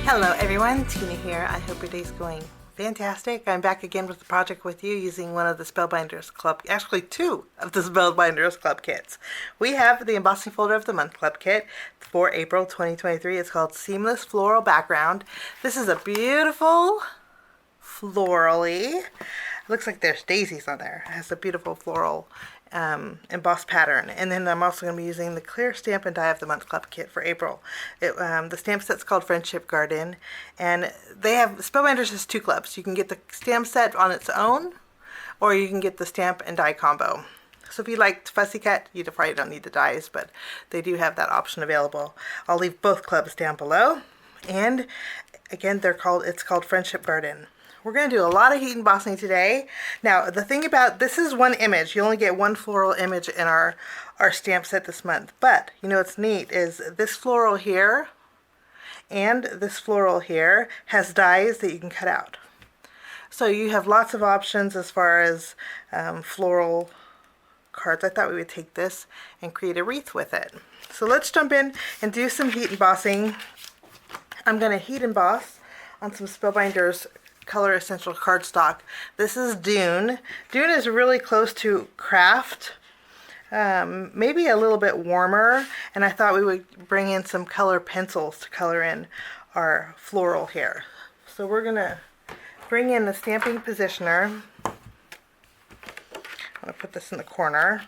Hello everyone, Tina here. I hope your day's going fantastic. I'm back again with the project with you using one of the Spellbinders Club, actually two of the Spellbinders Club kits. We have the Embossing Folder of the Month Club kit for April 2023. It's called Seamless Floral Background. This is a beautiful florally. It looks like there's daisies on there. It has a beautiful floral embossed pattern. And then I'm also going to be using the Clear Stamp and Die of the Month Club kit for April. The stamp set's called Friendship Garden, and they have, Spellbinders has two clubs. You can get the stamp set on its own, or you can get the stamp and die combo. So if you like fussy cut, you probably don't need the dies, but they do have that option available. I'll leave both clubs down below. And again, it's called Friendship Garden. We're going to do a lot of heat embossing today. Now, the thing about this is one image. You only get one floral image in our stamp set this month. But, you know what's neat is this floral here and this floral here has dies that you can cut out. So you have lots of options as far as floral cards. I thought we would take this and create a wreath with it. So let's jump in and do some heat embossing. I'm going to heat emboss on some Spellbinders Color Essential cardstock. This is Dune. Dune is really close to Kraft, maybe a little bit warmer, and I thought we would bring in some color pencils to color in our floral here. So we're going to bring in the stamping positioner. I'm going to put this in the corner.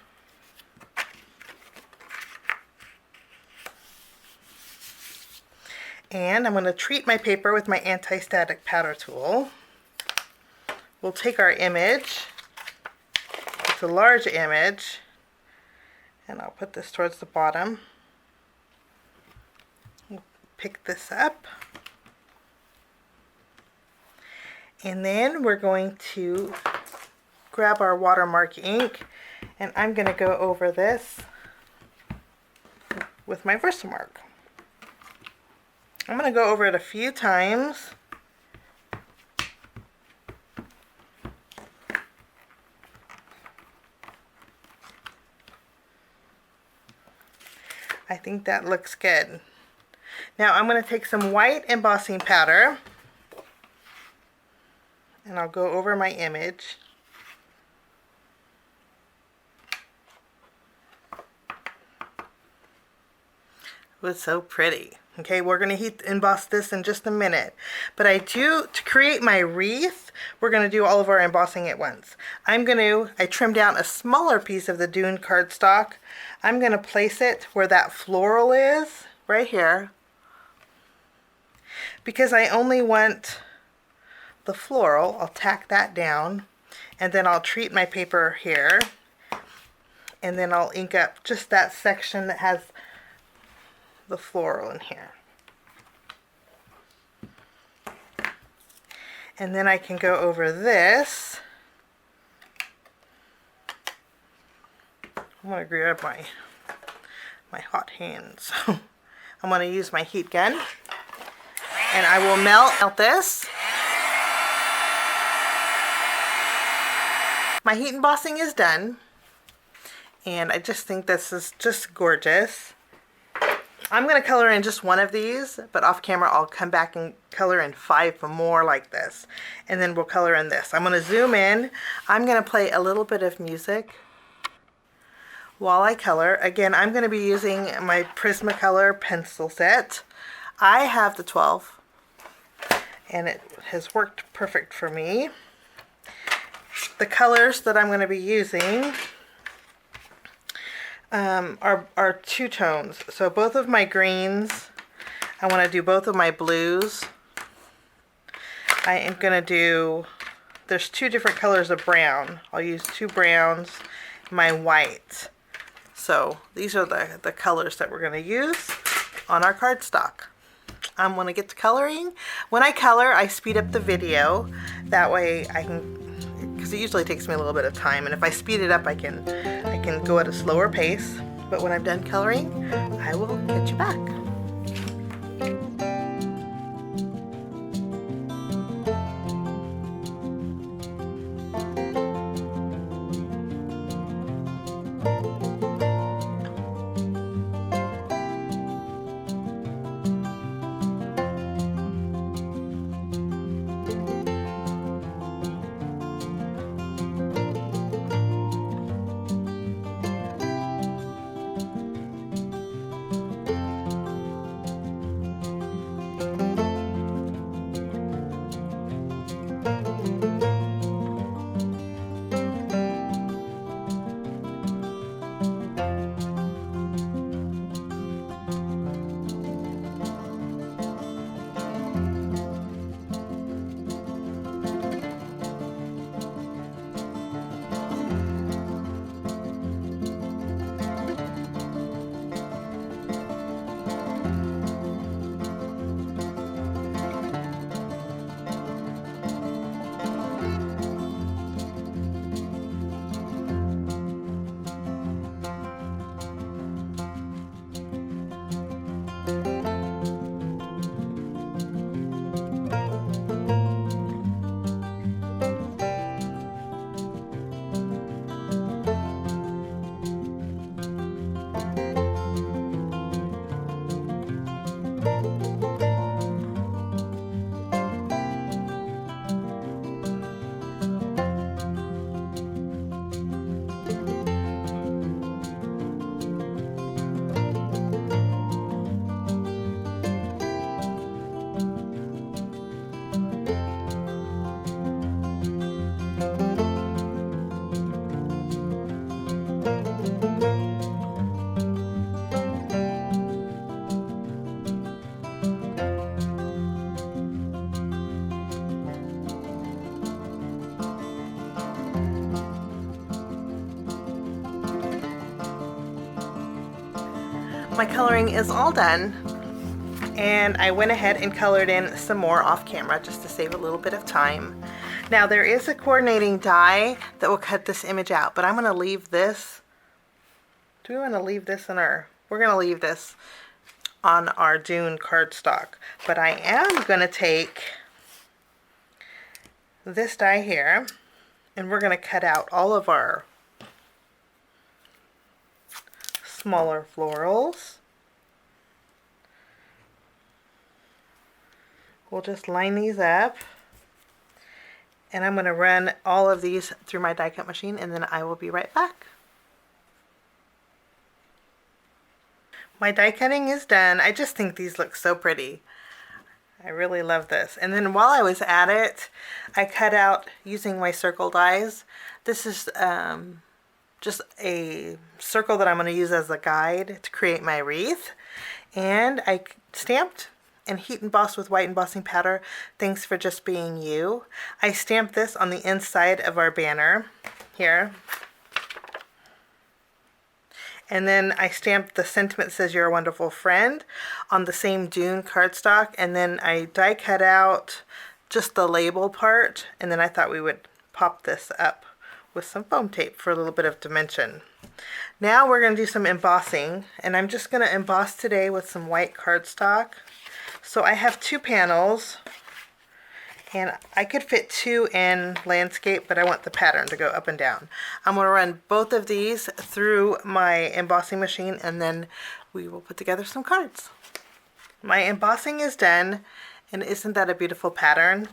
And I'm going to treat my paper with my Antistatic powder tool. We'll take our image. It's a large image. And I'll put this towards the bottom. We'll pick this up. And then we're going to grab our watermark ink. And I'm going to go over this with my Versamark. I'm going to go over it a few times. I think that looks good. Now I'm going to take some white embossing powder and I'll go over my image. It was so pretty. Okay, we're going to heat emboss this in just a minute. But to create my wreath, we're going to do all of our embossing at once. I trimmed down a smaller piece of the Dune cardstock. I'm going to place it where that floral is, right here. Because I only want the floral, I'll tack that down. And then I'll treat my paper here. And then I'll ink up just that section that has the floral in here. And then I can go over this. I'm going to grab my hot hands. I'm going to use my heat gun. And I will melt this. My heat embossing is done. And I just think this is just gorgeous. I'm going to color in just one of these, but off camera I'll come back and color in 5 more like this. And then we'll color in this. I'm going to zoom in. I'm going to play a little bit of music while I color. Again, I'm going to be using my Prismacolor pencil set. I have the 12, and it has worked perfect for me. The colors that I'm going to be using are two tones. So both of my greens, I want to do both of my blues. I am going to do, there's 2 different colors of brown. I'll use 2 browns, my white. So these are the colors that we're going to use on our cardstock. I'm going to get to coloring. When I color, I speed up the video. That way I can, because it usually takes me a little bit of time, and if I speed it up I can go at a slower pace. But when I'm done coloring, I will get you back. my coloring is all done, and I went ahead and colored in some more off camera just to save a little bit of time. Now there is a coordinating die that will cut this image out, but I'm going to leave this. Do we want to leave this in our, we're going to leave this on our Dune cardstock, but I am going to take this die here and we're going to cut out all of our smaller florals. We'll just line these up, and I'm going to run all of these through my die cut machine, and then I will be right back. My die cutting is done. I just think these look so pretty. I really love this. And then while I was at it, I cut out using my circle dies. This is just a circle that I'm going to use as a guide to create my wreath. And I stamped and heat embossed with white embossing powder. Thanks for just being you. I stamped this on the inside of our banner here. And then I stamped the sentiment that says you're a wonderful friend on the same Dune cardstock. And then I die cut out just the label part. And then I thought we would pop this up with some foam tape for a little bit of dimension. Now we're going to do some embossing. And I'm just going to emboss today with some white cardstock. So I have 2 panels. And I could fit 2 in landscape, but I want the pattern to go up and down. I'm going to run both of these through my embossing machine, and then we will put together some cards. My embossing is done, and isn't that a beautiful pattern?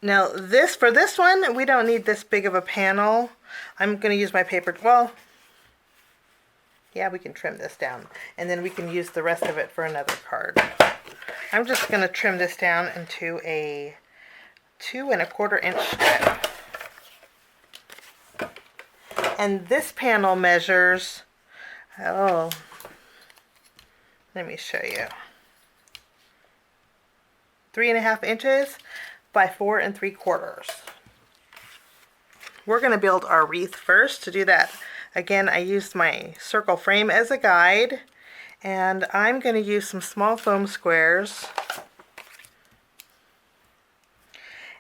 Now for this one, we don't need this big of a panel. I'm going to use my paper, well, yeah, we can trim this down, and then we can use the rest of it for another card. I'm just going to trim this down into a 2 1/4 inch strip. And this panel measures, oh, let me show you, 3.5 inches by 4 3/4. We're going to build our wreath first. To do that, again, I used my circle frame as a guide. And I'm going to use some small foam squares.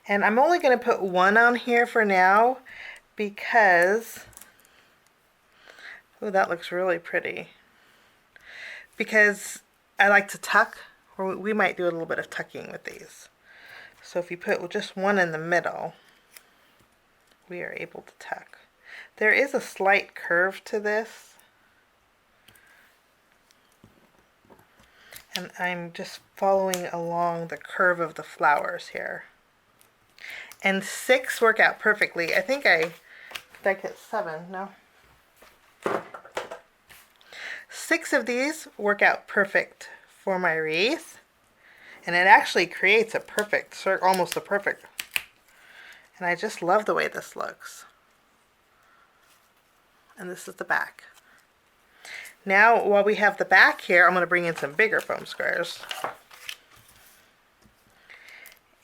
And I'm only going to put 1 on here for now because, oh, that looks really pretty. Because I like to tuck, or we might do a little bit of tucking with these. So if you put just 1 in the middle, we are able to tuck. There is a slight curve to this. And I'm just following along the curve of the flowers here. And 6 work out perfectly. I think I hit 7, no. 6 of these work out perfect for my wreath. And it actually creates a perfect circle, almost a perfect. And I just love the way this looks. And this is the back. Now, while we have the back here, I'm going to bring in some bigger foam squares.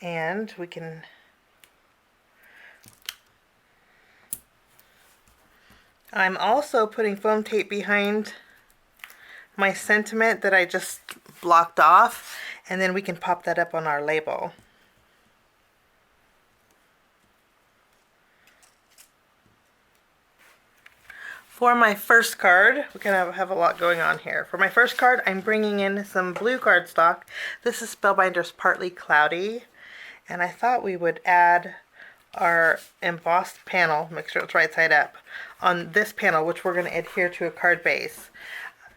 And we can I'm also putting foam tape behind my sentiment that I just blocked off, and then we can pop that up on our label. For my first card, we're going to have a lot going on here. For my first card, I'm bringing in some blue cardstock. This is Spellbinders Partly Cloudy. And I thought we would add our embossed panel, make sure it's right side up, on this panel, which we're going to adhere to a card base.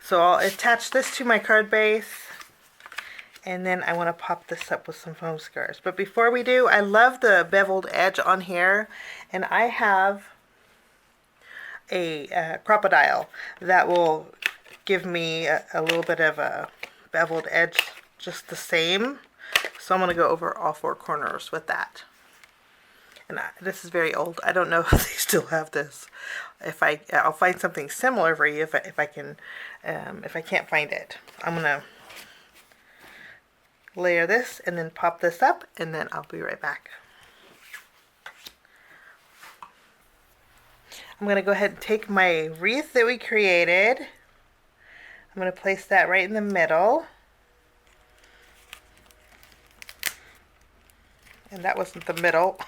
So I'll attach this to my card base, and then I want to pop this up with some foam squares. But before we do, I love the beveled edge on here, and I have a crocodile that will give me a little bit of a beveled edge just the same. So I'm going to go over all 4 corners with that. And this is very old. I don't know if they still have this. I'll find something similar for you if I can't find it. I'm going to layer this and then pop this up, and then I'll be right back. I'm going to go ahead and take my wreath that we created. I'm going to place that right in the middle. And that wasn't the middle.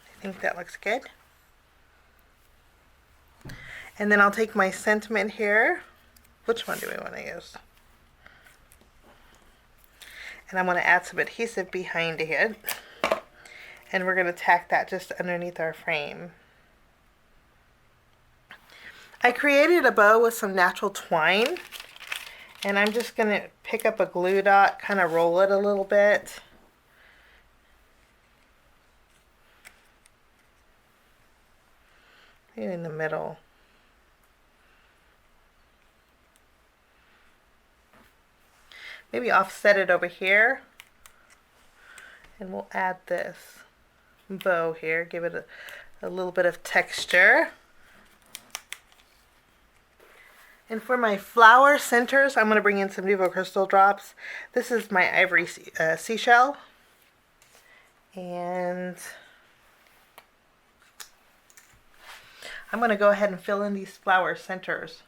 I think that looks good. And then I'll take my sentiment here. Which one do we want to use? And I'm going to add some adhesive behind it. And we're going to tack that just underneath our frame. I created a bow with some natural twine. And I'm just going to pick up a glue dot, kind of roll it a little bit. Right in the middle. Maybe offset it over here. And we'll add this bow here, give it a little bit of texture. And for my flower centers, I'm going to bring in some NUVO crystal drops. This is my ivory seashell. And I'm going to go ahead and fill in these flower centers.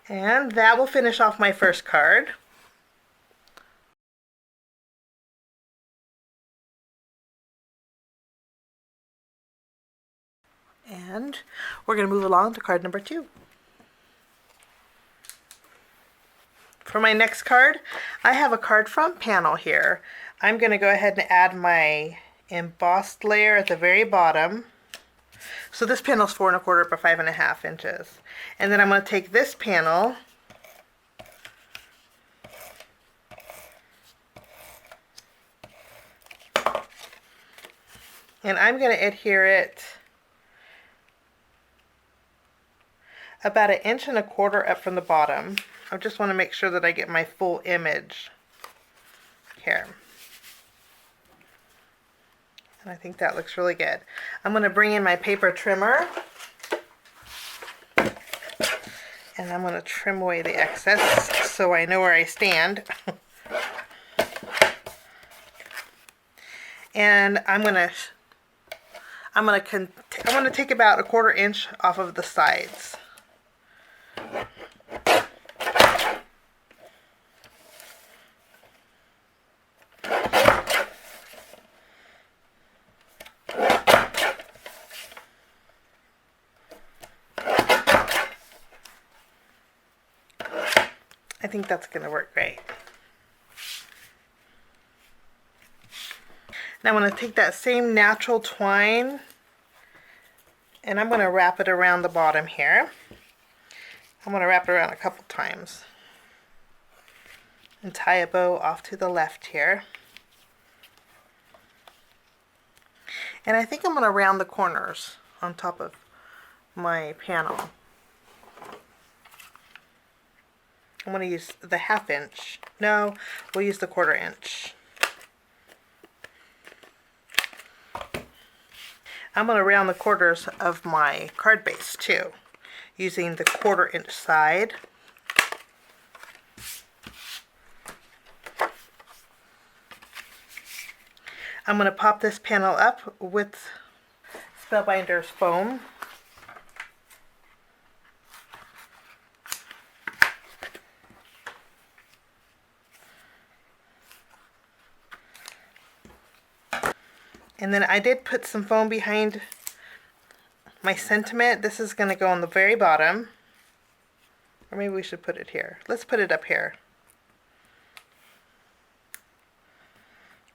And that will finish off my first card. And we're going to move along to card number 2. For my next card, I have a card front panel here. I'm going to go ahead and add my embossed layer at the very bottom. So this panel is 4 1/4 by 5.5 inches. And then I'm going to take this panel and I'm going to adhere it about 1 1/4 up from the bottom. I just want to make sure that I get my full image here. And I think that looks really good. I'm going to bring in my paper trimmer. And I'm going to trim away the excess so I know where I stand. And I'm going to take about 1/4 inch off of the sides. I think that's going to work great. Now I'm going to take that same natural twine and I'm going to wrap it around the bottom here. I'm going to wrap it around a couple times and tie a bow off to the left here. And I think I'm going to round the corners on top of my panel. I'm going to use the 1/2 inch. No, we'll use the 1/4 inch. I'm going to round the corners of my card base too, using the 1/4 inch side. I'm going to pop this panel up with Spellbinders foam. And then I did put some foam behind my sentiment. This is going to go on the very bottom. Or maybe we should put it here. Let's put it up here.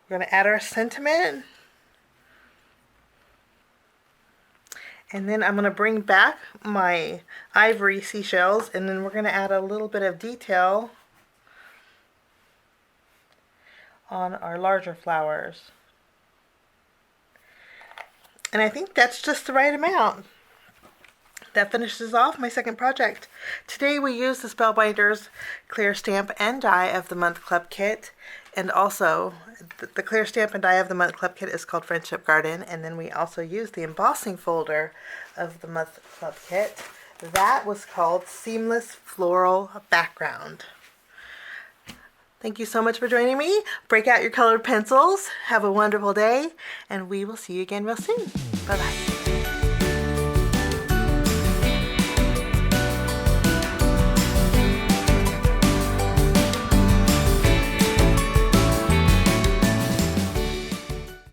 We're going to add our sentiment. And then I'm going to bring back my ivory seashells. And then we're going to add a little bit of detail on our larger flowers. And I think that's just the right amount. That finishes off my second project. Today we used the Spellbinders Clear Stamp and Die of the Month Club Kit. And also, the Clear Stamp and Die of the Month Club Kit is called Friendship Garden. And then we also used the embossing folder of the Month Club Kit. That was called Seamless Floral Background. Thank you so much for joining me. Break out your colored pencils. Have a wonderful day, and we will see you again real soon. Bye-bye.